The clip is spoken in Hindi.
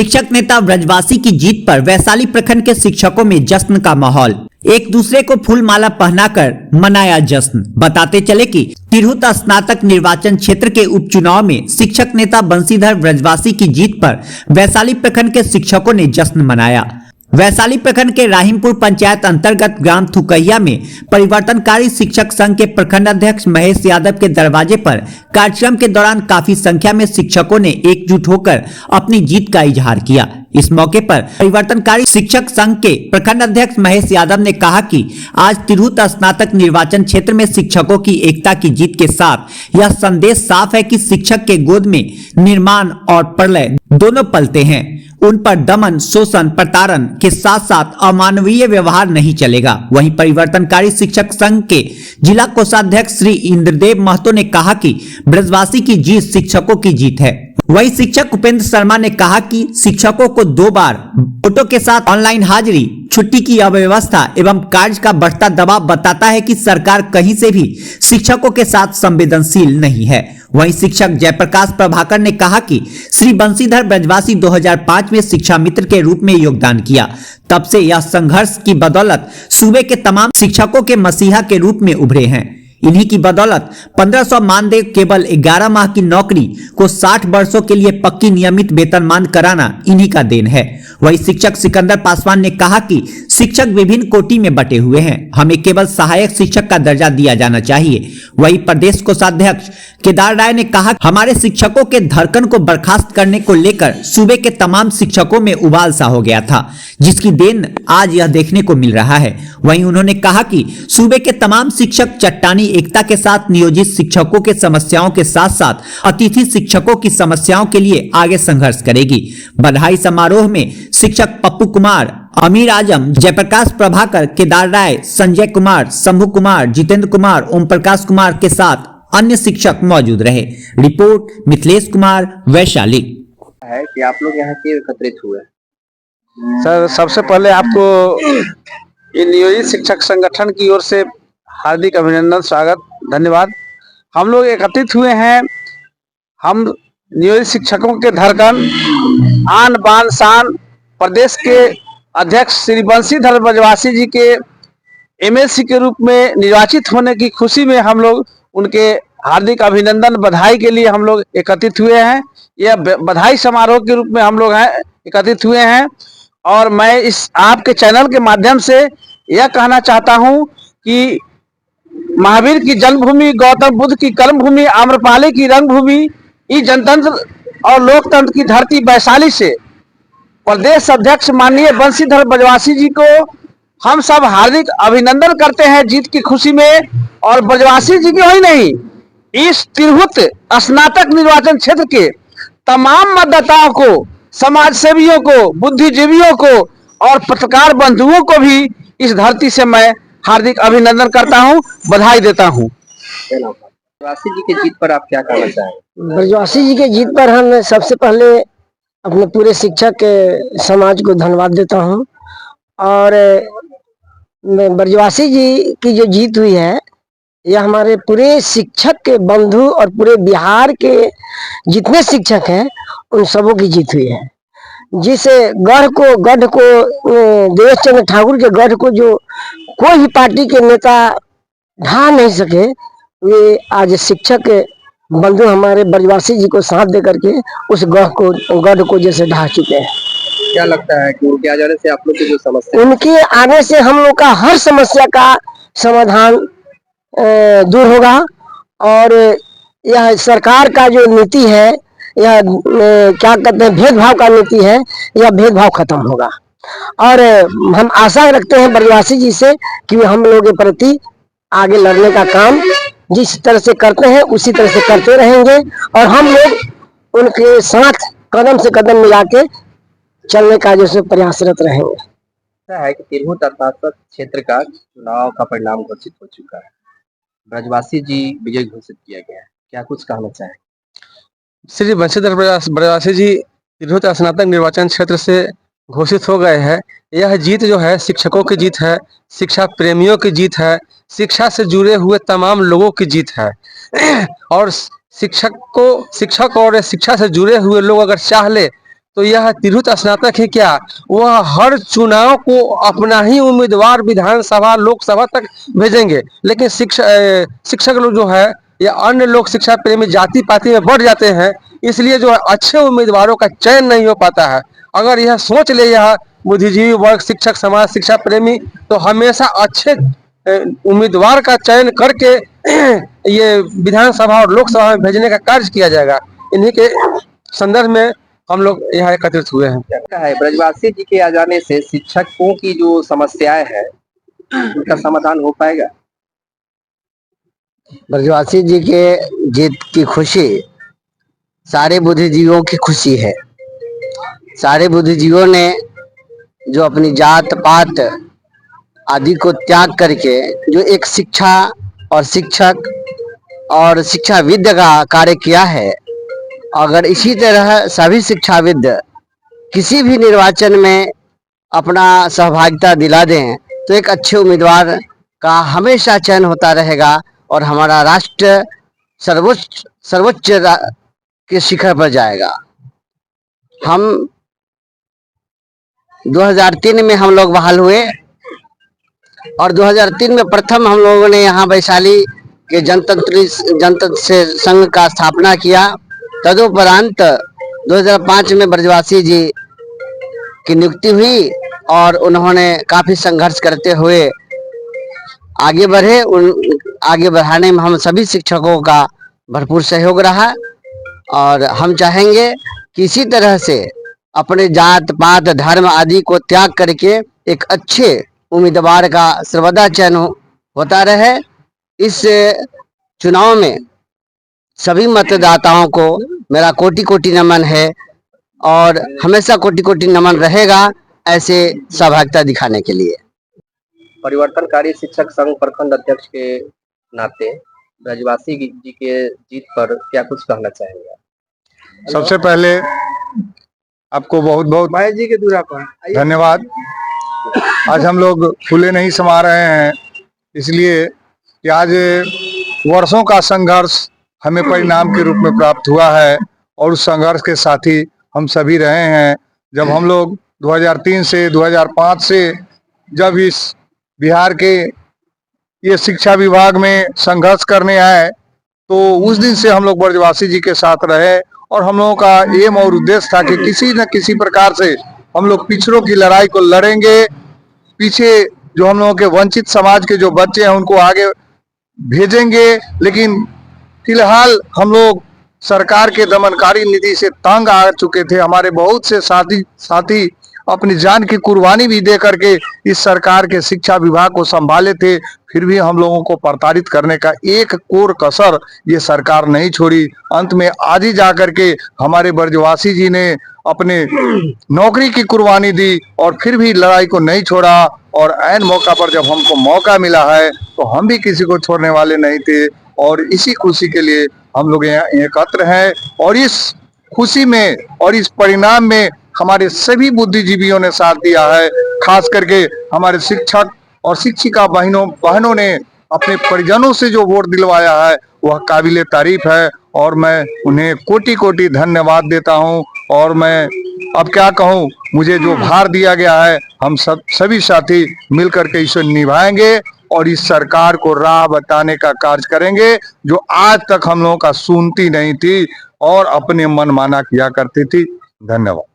शिक्षक नेता ब्रजवासी की जीत पर वैशाली प्रखंड के शिक्षकों में जश्न का माहौल। एक दूसरे को फूल माला पहनाकर मनाया जश्न। बताते चले कि तिरहुत स्नातक निर्वाचन क्षेत्र के उपचुनाव में शिक्षक नेता बंशीधर ब्रजवासी की जीत पर वैशाली प्रखंड के शिक्षकों ने जश्न मनाया। वैशाली प्रखंड के राहिमपुर पंचायत अंतर्गत ग्राम थुकैया में परिवर्तनकारी शिक्षक संघ के प्रखंड अध्यक्ष महेश यादव के दरवाजे पर कार्यक्रम के दौरान काफी संख्या में शिक्षकों ने एकजुट होकर अपनी जीत का इजहार किया। इस मौके पर परिवर्तनकारी शिक्षक संघ के प्रखंड अध्यक्ष महेश यादव ने कहा कि आज तिरहुत स्नातक निर्वाचन क्षेत्र में शिक्षकों की एकता की जीत के साथ यह संदेश साफ है कि शिक्षक के गोद में निर्माण और प्रलय दोनों पलते हैं। उन पर दमन, शोषण, प्रताड़न के साथ साथ अमानवीय व्यवहार नहीं चलेगा। वहीं परिवर्तनकारी शिक्षक संघ के जिला कोषाध्यक्ष श्री इंद्रदेव महतो ने कहा कि ब्रजवासी की जीत शिक्षकों की जीत है। वहीं शिक्षक उपेंद्र शर्मा ने कहा कि शिक्षकों को 2 बार फोटो के साथ ऑनलाइन हाजिरी, छुट्टी की अव्यवस्था एवं कार्य का बढ़ता दबाव बताता है कि सरकार कहीं से भी शिक्षकों के साथ संवेदनशील नहीं है। वहीं शिक्षक जयप्रकाश प्रभाकर ने कहा कि श्री बंशीधर ब्रजवासी 2005 में शिक्षा मित्र के रूप में योगदान किया। तब से यह संघर्ष की बदौलत सूबे के तमाम शिक्षकों के मसीहा के रूप में उभरे हैं। इन्हीं की बदौलत 1500 मानदेय केवल 11 माह की नौकरी को 60 वर्षों के लिए पक्की नियमित वेतनमान कराना इन्हीं का देन है। वही शिक्षक सिकंदर पासवान ने कहा कि शिक्षक विभिन्न कोटि में बटे हुए हैं, हमें केवल सहायक शिक्षक का दर्जा दिया जाना चाहिए। वही प्रदेश कोषाध्यक्ष केदार राय ने कहा हमारे शिक्षकों के धड़कन को बर्खास्त करने को लेकर सूबे के तमाम शिक्षकों में उबाल सा हो गया था, जिसकी देन आज यह देखने को मिल रहा है। वहीं उन्होंने कहा कि सूबे के तमाम शिक्षक चट्टानी एकता के साथ नियोजित शिक्षकों के समस्याओं के साथ साथ अतिथि शिक्षकों की समस्याओं के लिए आगे संघर्ष करेगी। बधाई समारोह में शिक्षक पप्पू कुमार, अमीर आजम, जयप्रकाश प्रभाकर, केदार राय, संजय कुमार, शंभू कुमार, जितेंद्र कुमार, ओम प्रकाश कुमार के साथ अन्य शिक्षक मौजूद रहे। रिपोर्ट मिथिलेश कुमार, वैशाली। है कि आप लोग यहाँ के एकत्रित हुए? सर, सबसे पहले आपको ये नियोजित शिक्षक संगठन की ओर से हार्दिक अभिनंदन, स्वागत, धन्यवाद। हम लोग एकत्रित हुए हैं, हम नियोजित शिक्षकों के धड़कन, आन बान शान, प्रदेश के अध्यक्ष श्री बंशीधर ब्रजवासी जी के एमएलसी के रूप में निर्वाचित होने की खुशी में हम लोग उनके हार्दिक अभिनंदन, बधाई के लिए हम लोग एकत्रित हुए हैं। यह बधाई समारोह के रूप में हम लोग एकत्रित हुए हैं। और मैं इस आपके चैनल के माध्यम से यह कहना चाहता हूं कि महावीर की जन्मभूमि, गौतम बुद्ध की कर्मभूमि, आम्रपाली की रंगभूमि, इस जनतंत्र और लोकतंत्र की धरती वैशाली से प्रदेश अध्यक्ष माननीय बंशीधर ब्रजवासी जी को हम सब हार्दिक अभिनंदन करते हैं जीत की खुशी में। और ब्रजवासी जी की ही नहीं, इस तिरहुत स्नातक निर्वाचन क्षेत्र के तमाम मतदाताओं को, समाज सेवियों को, बुद्धिजीवियों को और पत्रकार बंधुओं को भी इस धरती से मैं हार्दिक अभिनंदन करता हूं, बधाई देता हूं। ब्रजवासी जी की जीत पर आप क्या कहना चाहेंगे? ब्रजवासी जी की जीत पर हम सबसे पहले अपने पूरे शिक्षक के समाज को धन्यवाद देता हूं। और ब्रजवासी जी की जो जीत हुई है, यह हमारे पूरे शिक्षक के बंधु और पूरे बिहार के जितने शिक्षक हैं उन सबों की जीत हुई है। जिस गढ़ को देवेश चंद्र ठाकुर के गढ़ को जो कोई भी पार्टी के नेता ढा नहीं सके, वे आज शिक्षक बंधु हमारे ब्रजवासी जी को साथ दे करके उस गढ़ को जैसे ढा चुके हैं। क्या लगता है कि उनके आ जाने से आप लोग की जो समस्या, उनके आने से हम लोग का हर समस्या का समाधान दूर होगा। और यह सरकार का जो नीति है, यह क्या कहते हैं, भेदभाव का नीति है, यह भेदभाव खत्म होगा। और हम आशा रखते हैं ब्रजवासी जी से कि वे हम लोगों के प्रति आगे लड़ने का काम जिस तरह से करते हैं उसी तरह से करते रहेंगे। और हम लोग उनके साथ कदम से कदम मिला के चलने का जैसे प्रयासरत रहेंगे। ऐसा है कि तिरहुत स्नातक क्षेत्र का चुनाव का परिणाम घोषित हो चुका है, ब्रजवासी जी विजय घोषित किया गया है, क्या कुछ कहना चाहेंगे? श्री बंशीधर ब्रजवासी जी तिरहुत स्नातक निर्वाचन क्षेत्र से घोषित हो गए हैं। यह जीत जो है शिक्षकों की जीत है, शिक्षा प्रेमियों की जीत है, शिक्षा से जुड़े हुए तमाम लोगों की जीत है। और शिक्षक और शिक्षा से जुड़े हुए लोग अगर चाह ले तो यह तिरहुत स्नातक है क्या, वह हर चुनाव को अपना ही उम्मीदवार विधानसभा लोकसभा तक भेजेंगे। लेकिन शिक्षक लोग जो है या अन्य लोग शिक्षा प्रेमी जाति पाति में बढ़ जाते हैं, इसलिए जो है अच्छे उम्मीदवारों का चयन नहीं हो पाता है। अगर यह सोच ले यह बुद्धिजीवी वर्ग, शिक्षक समाज, शिक्षा प्रेमी, तो हमेशा अच्छे उम्मीदवार का चयन करके ये विधानसभा और लोकसभा में भेजने का कार्य किया जाएगा। इन्हीं के संदर्भ में हम लोग यहाँ एकत्रित हुए हैं। क्या है, ब्रजवासी जी के आ जाने से शिक्षकों की जो समस्याएं हैं उनका समाधान हो पाएगा? ब्रजवासी जी के जीत की खुशी सारे बुद्धिजीवियों की खुशी है। सारे बुद्धिजीवियों ने जो अपनी जात पात आदि को त्याग करके जो एक शिक्षा और शिक्षक और शिक्षाविद का कार्य किया है, अगर इसी तरह सभी शिक्षाविद किसी भी निर्वाचन में अपना सहभागिता दिला दें तो एक अच्छे उम्मीदवार का हमेशा चयन होता रहेगा और हमारा राष्ट्र सर्वोच्च के शिखर पर जाएगा। हम 2003 में हम लोग बहाल हुए और 2003 में प्रथम हम लोगों ने यहाँ वैशाली के जनतंत्र से संघ का स्थापना किया। तदुपरांत 2005 में ब्रजवासी जी की नियुक्ति हुई और उन्होंने काफी संघर्ष करते हुए आगे बढ़े। आगे बढ़ाने में हम सभी शिक्षकों का भरपूर सहयोग रहा और हम चाहेंगे कि इसी तरह से अपने जात पात धर्म आदि को त्याग करके एक अच्छे उम्मीदवार का सर्वदा चयन होता रहे। इस चुनाव में सभी मतदाताओं को मेरा कोटि कोटि नमन है और हमेशा कोटि कोटि नमन रहेगा ऐसे सहभागिता दिखाने के लिए। परिवर्तनकारी शिक्षक संघ प्रखंड अध्यक्ष के नाते ब्रजवासी जी के जीत पर क्या कुछ कहना चाहेंगे? सबसे पहले आपको बहुत बहुत भाई जी के दूरा पर धन्यवाद। आज हम लोग फूले नहीं समा रहे हैं इसलिए कि आज वर्षों का संघर्ष हमें परिणाम के रूप में प्राप्त हुआ है और उस संघर्ष के साथी हम सभी रहे हैं। जब हम लोग 2003 से 2005 से जब इस बिहार के ये शिक्षा विभाग में संघर्ष करने आए तो उस दिन से हम लोग ब्रजवासी जी के साथ रहे और हम लोगों का एम और उद्देश्य था कि किसी न किसी प्रकार से हम लोग पिछड़ों की लड़ाई को लड़ेंगे। पीछे जो हम लोगों के वंचित समाज के जो बच्चे हैं उनको आगे भेजेंगे। लेकिन फिलहाल हम लोग सरकार के दमनकारी नीति से तंग आ चुके थे। हमारे बहुत से साथी अपनी जान की कुर्बानी भी दे करके इस सरकार के शिक्षा विभाग को संभाले थे, फिर भी हम लोगों को प्रताड़ित करने का एक कोर कसर ये सरकार नहीं छोड़ी। अंत में आज ही जाकर के हमारे ब्रजवासी जी ने अपने नौकरी की कुर्बानी दी और फिर भी लड़ाई को नहीं छोड़ा और ऐन मौका पर जब हमको मौका मिला है तो हम भी किसी को छोड़ने वाले नहीं थे और इसी खुशी के लिए हम लोग यहाँ एकत्र हैं। और इस खुशी में और इस परिणाम में हमारे सभी बुद्धिजीवियों ने साथ दिया है। खास करके हमारे शिक्षक और शिक्षिका बहनों ने अपने परिजनों से जो वोट दिलवाया है वह काबिले तारीफ है और मैं उन्हें कोटि कोटि धन्यवाद देता हूं। और मैं अब क्या कहूं, मुझे जो भार दिया गया है हम सभी साथी मिलकर के इसे निभाएंगे और इस सरकार को राह बताने का कार्य करेंगे जो आज तक हम लोगों का सुनती नहीं थी और अपने मनमाना किया करती थी। धन्यवाद।